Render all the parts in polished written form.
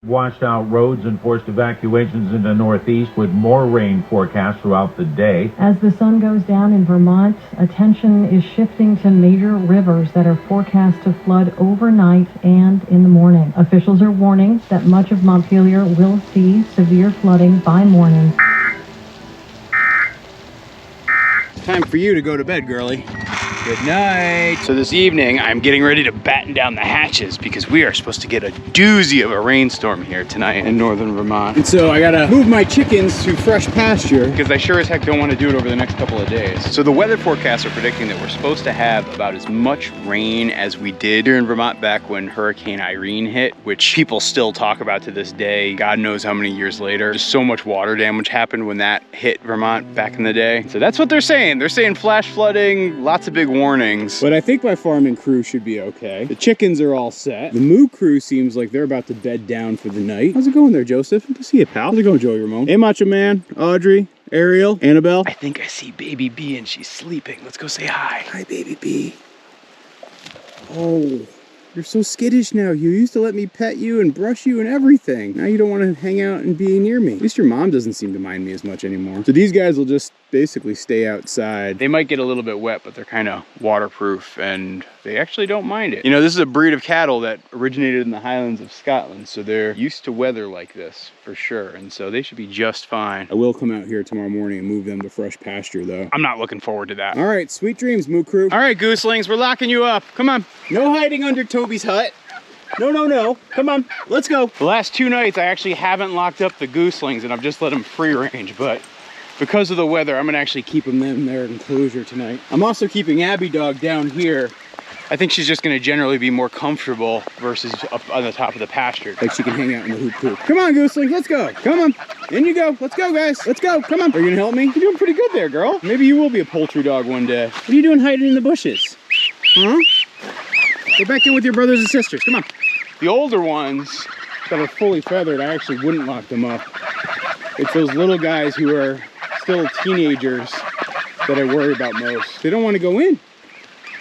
Washed out roads and forced evacuations in the Northeast with more rain forecast throughout the day. As the sun goes down in Vermont, attention is shifting to major rivers that are forecast to flood overnight and in the morning. Officials are warning that much of Montpelier will see severe flooding by morning. Time for you to go to bed, girly. Good night. So this evening, I'm getting ready to batten down the hatches because we are supposed to get a doozy of a rainstorm here tonight in northern Vermont. And so I gotta move my chickens to fresh pasture because I sure as heck don't want to do it over the next couple of days. So the weather forecasts are predicting that we're supposed to have about as much rain as we did here in Vermont back when Hurricane Irene hit, which people still talk about to this day. God knows how many years later. Just so much water damage happened when that hit Vermont back in the day. So that's what they're saying. They're saying flash flooding, lots of big warnings. But I think my farming crew should be okay. The chickens are all set. The moo crew seems like they're about to bed down for the night. How's it going there, Joseph? Good to see you, pal. How's it going, Joey Ramon? Hey, Macho Man, Audrey, Ariel, Annabelle. I think I see Baby B and she's sleeping. Let's go say hi. Hi, Baby B. Oh, you're so skittish now. You used to let me pet you and brush you and everything. Now you don't want to hang out and be near me. At least your mom doesn't seem to mind me as much anymore. So these guys will just basically stay outside. They might get a little bit wet, but they're kind of waterproof and they actually don't mind it. You know, this is a breed of cattle that originated in the Highlands of Scotland, so they're used to weather like this for sure, and so they should be just fine. I will come out here tomorrow morning and move them to fresh pasture though. I'm not looking forward to that. All right, sweet dreams, moo crew. All right, gooselings, we're locking you up. Come on. No hiding under Toby's hut. No, no, no. Come on, let's go. The last 2 nights, I actually haven't locked up the gooselings and I've just let them free range, but because of the weather, I'm gonna actually keep them in their enclosure tonight. I'm also keeping Abby dog down here. I think she's just gonna generally be more comfortable versus up on the top of the pasture. Like she can hang out in the hoop coop. Come on, gooseling, let's go. Come on, in you go. Let's go, guys. Let's go, come on. Are you gonna help me? You're doing pretty good there, girl. Maybe you will be a poultry dog one day. What are you doing hiding in the bushes? Huh? Go back in with your brothers and sisters, come on. The older ones that are fully feathered, I actually wouldn't lock them up. It's those little guys who are still teenagers that I worry about most. They don't want to go in.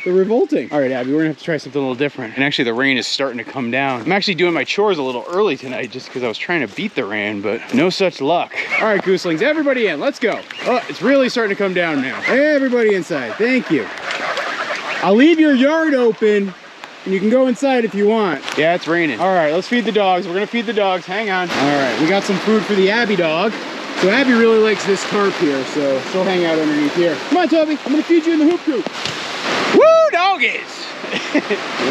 They're revolting. All right, Abby, we're gonna have to try something a little different. And actually the rain is starting to come down. I'm actually doing my chores a little early tonight just because I was trying to beat the rain, but no such luck. All right, gooselings, everybody in, let's go. Oh, it's really starting to come down now. Everybody inside, thank you. I'll leave your yard open and you can go inside if you want. Yeah, it's raining. All right, let's feed the dogs. We're gonna feed the dogs, hang on. All right, we got some food for the Abby dog. So Abby really likes this tarp here, so she'll hang out underneath here. Come on, Toby, I'm gonna feed you in the hoop coop. Woo, doggies!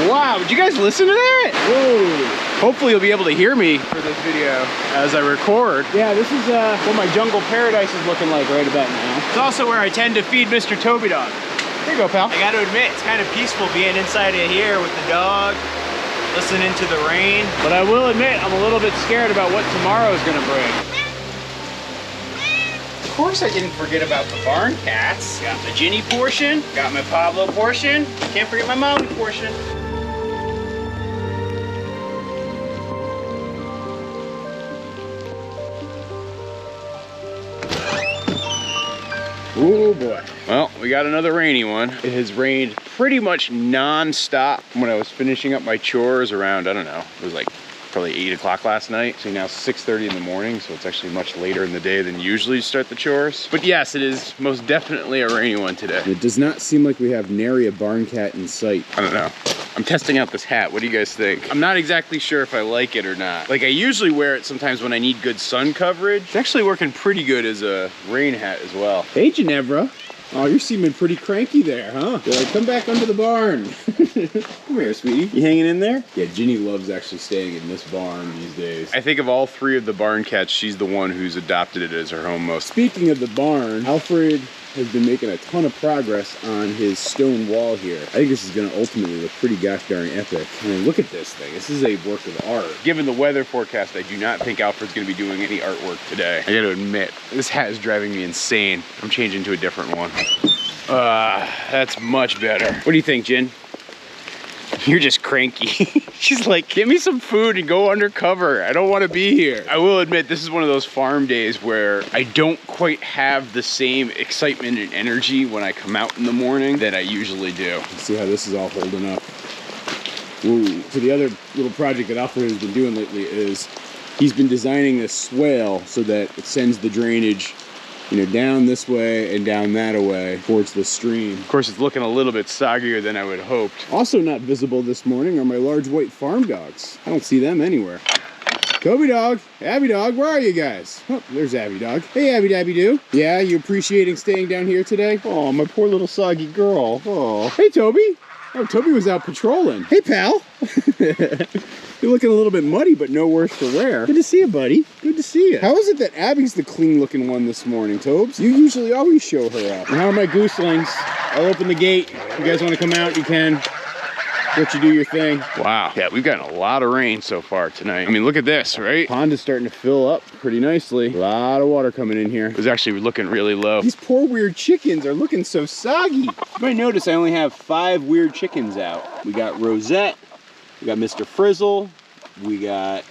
Wow, did you guys listen to that? Whoa. Hopefully you'll be able to hear me for this video as I record. Yeah, this is what my jungle paradise is looking like right about now. It's also where I tend to feed Mr. Toby Dog. Here you go, pal. I gotta admit, it's kind of peaceful being inside of here with the dog, listening to the rain. But I will admit, I'm a little bit scared about what tomorrow's gonna bring. Of course I didn't forget about the barn cats. Got my Ginny portion, got my Pablo portion, can't forget my Molly portion. Oh boy. Well, we got another rainy one. It has rained pretty much non-stop when I was finishing up my chores around, I don't know, it was like probably 8 o'clock last night. So now 6:30 in the morning, so it's actually much later in the day than usually start the chores. But yes, it is most definitely a rainy one today. It does not seem like we have nary a barn cat in sight. I don't know. I'm testing out this hat. What do you guys think? I'm not exactly sure if I like it or not. Like I usually wear it sometimes when I need good sun coverage. It's actually working pretty good as a rain hat as well. Hey, Ginevra. Oh, you're seeming pretty cranky there, huh? You're like, come back under the barn. Come here, sweetie. You hanging in there? Yeah, Ginny loves actually staying in this barn these days. I think of all 3 of the barn cats, she's the one who's adopted it as her home most. Speaking of the barn, Alfred has been making a ton of progress on his stone wall here. I think this is gonna ultimately look pretty gosh darn epic. I mean, look at this thing. This is a work of art. Given the weather forecast, I do not think Alfred's gonna be doing any artwork today. I gotta admit, this hat is driving me insane. I'm changing to a different one. That's much better. What do you think, Jin? You're just cranky. She's like, give me some food and go undercover. I don't want to be here. I will admit, this is one of those farm days where I don't quite have the same excitement and energy when I come out in the morning that I usually do. Let's see how this is all holding up. Ooh. So the other little project that Alfred has been doing lately is He's been designing this swale so that it sends the drainage, you know, down this way and down that way towards the stream. Of course, it's looking a little bit soggier than I would have hoped. Also not visible this morning are my large white farm dogs. I don't see them anywhere. Toby dog, Abby dog, where are you guys? Oh, there's Abby dog. Hey, Abby Dabby Doo. Yeah, you appreciating staying down here today? Oh, my poor little soggy girl. Oh, hey, Toby. Oh, Toby was out patrolling. Hey, pal. You're looking a little bit muddy, but no worse for wear. Good to see you, buddy. Good to see you. How is it that Abby's the clean-looking one this morning, Tobes? You usually always show her up. And how are my gooselings? I'll open the gate. If you guys want to come out, you can. Let you do your thing. Wow. Yeah, we've gotten a lot of rain so far tonight. I mean, look at this, right? Pond is starting to fill up pretty nicely. A lot of water coming in here. It was actually looking really low. These poor weird chickens are looking so soggy. You might notice I only have 5 weird chickens out. We got Rosette, we got Mr. Frizzle, we got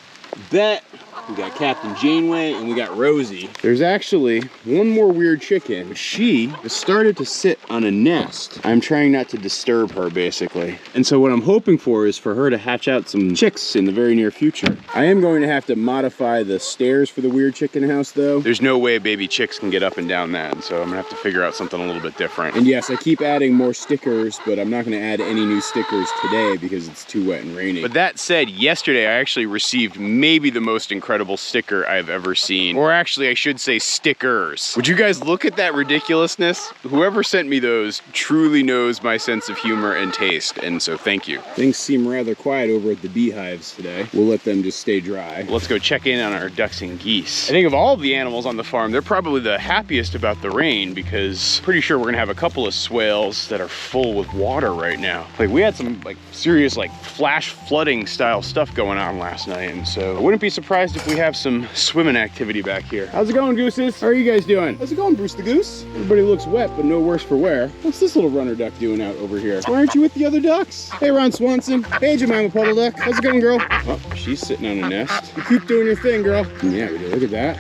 Bet, we got Captain Janeway, and we got Rosie. There's actually one more weird chicken. She has started to sit on a nest. I'm trying not to disturb her, basically. And so what I'm hoping for is for her to hatch out some chicks in the very near future. I am going to have to modify the stairs for the weird chicken house, though. There's no way baby chicks can get up and down that, and so I'm gonna have to figure out something a little bit different. And yes, I keep adding more stickers, but I'm not gonna add any new stickers today because it's too wet and rainy. But that said, yesterday I actually received maybe the most incredible sticker I've ever seen. Or actually, I should say stickers. Would you guys look at that ridiculousness? Whoever sent me those truly knows my sense of humor and taste, and so thank you. Things seem rather quiet over at the beehives today. We'll let them just stay dry. Let's go check in on our ducks and geese. I think of all of the animals on the farm, they're probably the happiest about the rain because pretty sure we're gonna have a couple of swales that are full with water right now. Like we had some like serious like flash flooding style stuff going on last night, and so I wouldn't be surprised if we have some swimming activity back here. How's it going, gooses? How are you guys doing? How's it going, Bruce the Goose? Everybody looks wet, but no worse for wear. What's this little runner duck doing out over here? Why aren't you with the other ducks? Hey, Ron Swanson. Hey, Jemima Puddle Duck. How's it going, girl? Oh, she's sitting on a nest. You keep doing your thing, girl. Yeah, we do. Look at that.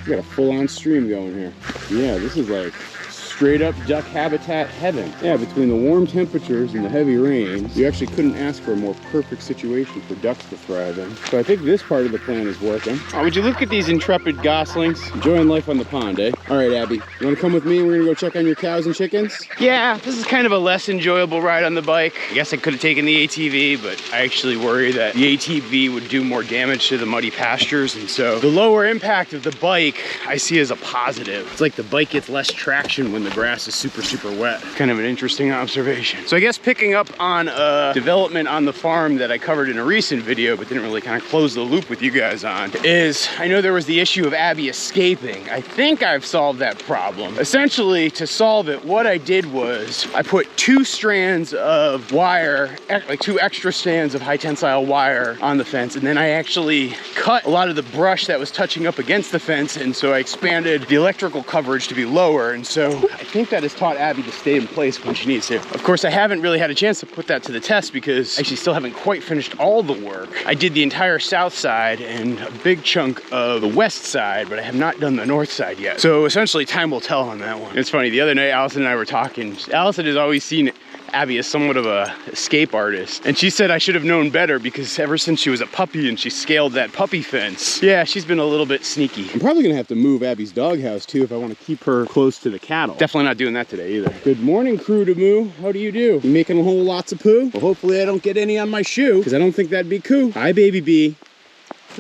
We got a full-on stream going here. Yeah, this is like straight up duck habitat heaven. Yeah, between the warm temperatures and the heavy rains, you actually couldn't ask for a more perfect situation for ducks to thrive in. So I think this part of the plan is working. Oh, would you look at these intrepid goslings? Enjoying life on the pond, eh? All right, Abby, you wanna come with me and we're gonna go check on your cows and chickens? Yeah, this is kind of a less enjoyable ride on the bike. I guess I could have taken the ATV, but I actually worry that the ATV would do more damage to the muddy pastures, and so the lower impact of the bike I see as a positive. It's like the bike gets less traction when the grass is super, super wet. Kind of an interesting observation. So I guess picking up on a development on the farm that I covered in a recent video, but didn't really kind of close the loop with you guys on, is I know there was the issue of Abby escaping. I think I've solved that problem. Essentially, to solve it, what I did was I put 2 strands of wire, like 2 extra strands of high tensile wire on the fence, and then I actually cut a lot of the brush that was touching up against the fence, and so I expanded the electrical coverage to be lower, and so I think that has taught Abby to stay in place when she needs to. Of course, I haven't really had a chance to put that to the test because I actually still haven't quite finished all the work. I did the entire south side and a big chunk of the west side, but I have not done the north side yet. So essentially time will tell on that one. It's funny, the other night Allison and I were talking. Allison has always seen Abby is somewhat of a escape artist, and she said I should have known better because ever since she was a puppy and she scaled that puppy fence, yeah, she's been a little bit sneaky. I'm probably gonna have to move Abby's doghouse too if I want to keep her close to the cattle. Definitely not doing that today either. Good morning, crew to moo. How do you do? You making a whole lots of poo? Well, hopefully I don't get any on my shoe because I don't think that'd be cool. Hi, baby bee.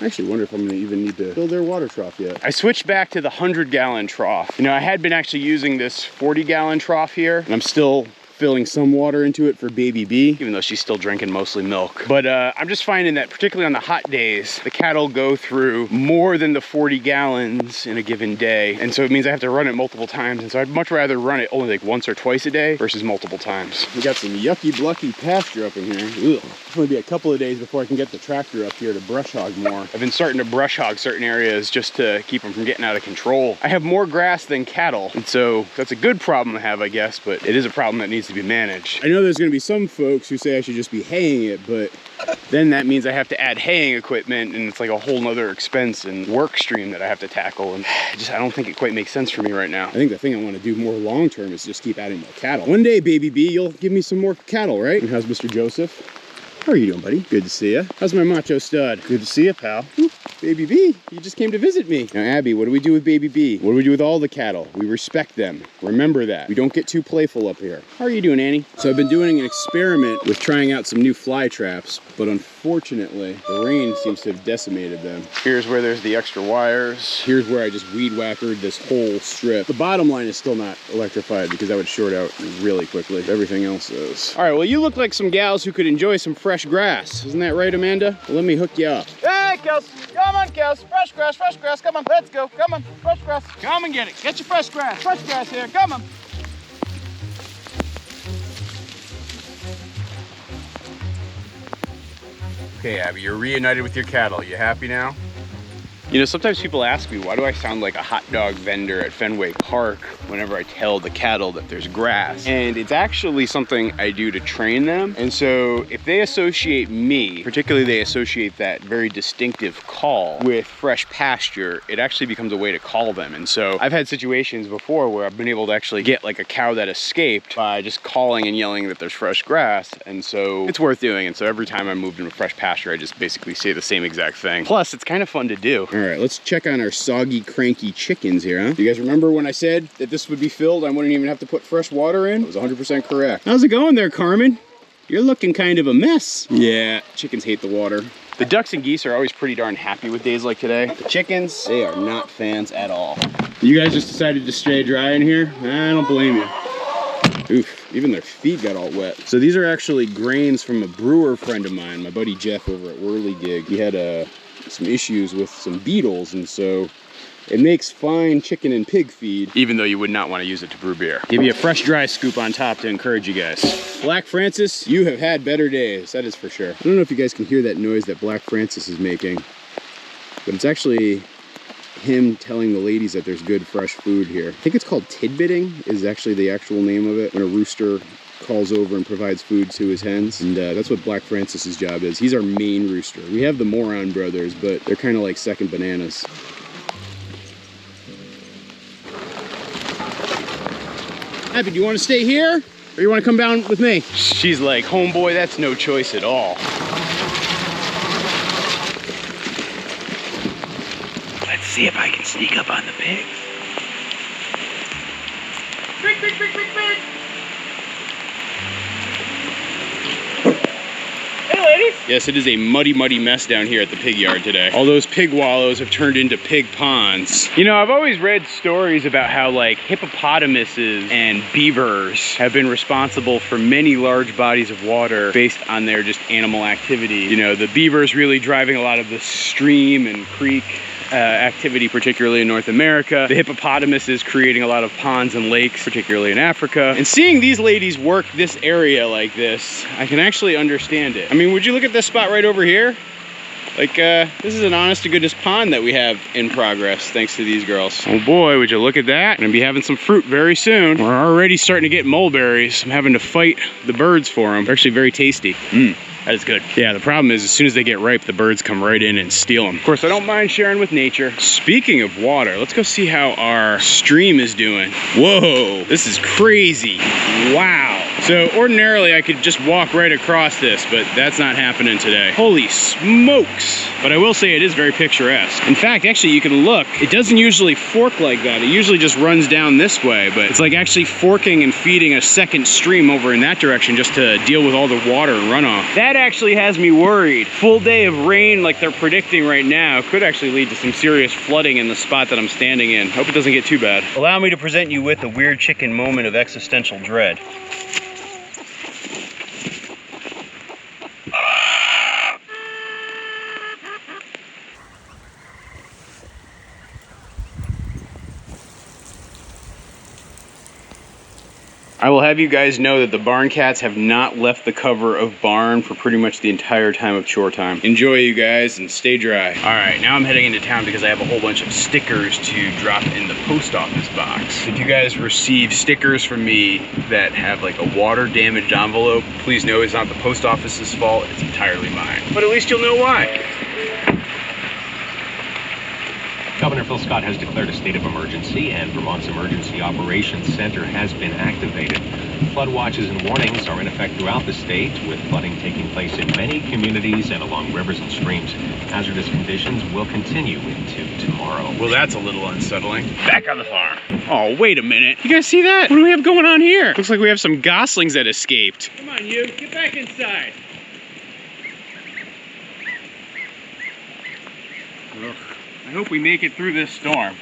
I actually wonder if I'm gonna even need to fill their water trough yet. I switched back to the 100-gallon trough. You know, I had been actually using this 40-gallon trough here, and I'm still filling some water into it for baby B, even though she's still drinking mostly milk. But I'm just finding that particularly on the hot days, the cattle go through more than the 40 gallons in a given day. And so it means I have to run it multiple times. And so I'd much rather run it only like once or twice a day versus multiple times. We got some yucky blucky pasture up in here. Ugh. It's gonna be a couple of days before I can get the tractor up here to brush hog more. I've been starting to brush hog certain areas just to keep them from getting out of control. I have more grass than cattle, and so that's a good problem to have, I guess, but it is a problem that needs to be managed. I know there's gonna be some folks who say I should just be haying it, but then that means I have to add haying equipment, and it's like a whole nother expense and work stream that I have to tackle, and I don't think it quite makes sense for me right now. I think the thing I want to do more long term is just keep adding more cattle. One day, baby B, you'll give me some more cattle, right? And how's Mr. Joseph? How are you doing, buddy? Good to see you. How's my macho stud? Good to see you, pal. Baby B, you just came to visit me. Now, Abby, what do we do with Baby B? What do we do with all the cattle? We respect them. Remember that. We don't get too playful up here. How are you doing, Annie? So I've been doing an experiment with trying out some new fly traps, but unfortunately, the rain seems to have decimated them. Here's where there's the extra wires. Here's where I just weed whackered this whole strip. The bottom line is still not electrified because that would short out really quickly. Everything else is. All right, well, you look like some gals who could enjoy some fresh grass. Isn't that right, Amanda? Well, let me hook you up. Hey, Kels, come on, Kels, fresh grass, come on, let's go, come on, fresh grass, come and get it, get your fresh grass here, come on. Okay, Abby, you're reunited with your cattle. You happy now? You know, sometimes people ask me, why do I sound like a hot dog vendor at Fenway Park whenever I tell the cattle that there's grass? And it's actually something I do to train them. And so if they associate me, particularly they associate that very distinctive call with fresh pasture, it actually becomes a way to call them. And so I've had situations before where I've been able to actually get like a cow that escaped by just calling and yelling that there's fresh grass. And so it's worth doing. And so every time I moved into fresh pasture, I just basically say the same exact thing. Plus, it's kind of fun to do. All right, let's check on our soggy, cranky chickens here, huh? You guys remember when I said that this would be filled? I wouldn't even have to put fresh water in? It was 100% correct. How's it going there, Carmen? You're looking kind of a mess. Yeah, chickens hate the water. The ducks and geese are always pretty darn happy with days like today. The chickens, they are not fans at all. You guys just decided to stay dry in here? I don't blame you. Oof, even their feet got all wet. So these are actually grains from a brewer friend of mine, my buddy Jeff over at Whirligig. He had some issues with some beetles, and so it makes fine chicken and pig feed, even though you would not want to use it to brew beer. Give you a fresh dry scoop on top to encourage you guys. Black Francis, you have had better days, that is for sure. I don't know if you guys can hear that noise that Black Francis is making, but it's actually him telling the ladies that there's good fresh food here. I think it's called tidbitting is actually the actual name of it, when a rooster calls over and provides food to his hens, and that's what Black Francis's job is. He's our main rooster. We have the Moron brothers, but they're kind of like second bananas. Abby, do you want to stay here, or you want to come down with me? She's like, homeboy, that's no choice at all. Let's see if I can sneak up on the pigs. Big. Hey, ladies. Yes, it is a muddy mess down here at the pig yard today. All those pig wallows have turned into pig ponds. You know, I've always read stories about how like hippopotamuses and beavers have been responsible for many large bodies of water based on their just animal activity. You know, the beavers really driving a lot of the stream and creek activity, particularly in North America. The hippopotamus is creating a lot of ponds and lakes, particularly in Africa. And seeing these ladies work this area like this, I can actually understand it. I mean, would you look at this spot right over here? Like, this is an honest to goodness pond that we have in progress, thanks to these girls. Oh boy, would you look at that? Gonna be having some fruit very soon. We're already starting to get mulberries. I'm having to fight the birds for them. They're actually very tasty. That is good. Yeah, the problem is as soon as they get ripe, the birds come right in and steal them. Of course, I don't mind sharing with nature. Speaking of water, let's go see how our stream is doing. Whoa, this is crazy. Wow. So ordinarily I could just walk right across this, but that's not happening today. Holy smokes. But I will say it is very picturesque. In fact, actually you can look, it doesn't usually fork like that. It usually just runs down this way, but it's like actually forking and feeding a second stream over in that direction just to deal with all the water and runoff. That actually has me worried. Full day of rain like they're predicting right now could actually lead to some serious flooding in the spot that I'm standing in. Hope it doesn't get too bad. Allow me to present you with a weird chicken moment of existential dread. I will have you guys know that the barn cats have not left the cover of barn for pretty much the entire time of chore time. Enjoy, you guys, and stay dry. All right, now I'm heading into town because I have a whole bunch of stickers to drop in the post office box. If you guys receive stickers from me that have like a water damaged envelope, please know it's not the post office's fault, it's entirely mine. But at least you'll know why. Governor Phil Scott has declared a state of emergency, and Vermont's Emergency Operations Center has been activated. Flood watches and warnings are in effect throughout the state, with flooding taking place in many communities and along rivers and streams. Hazardous conditions will continue into tomorrow. Well, that's a little unsettling. Back on the farm. Oh, wait a minute. You guys see that? What do we have going on here? Looks like we have some goslings that escaped. Come on, you. Get back inside. Ugh. I hope we make it through this storm.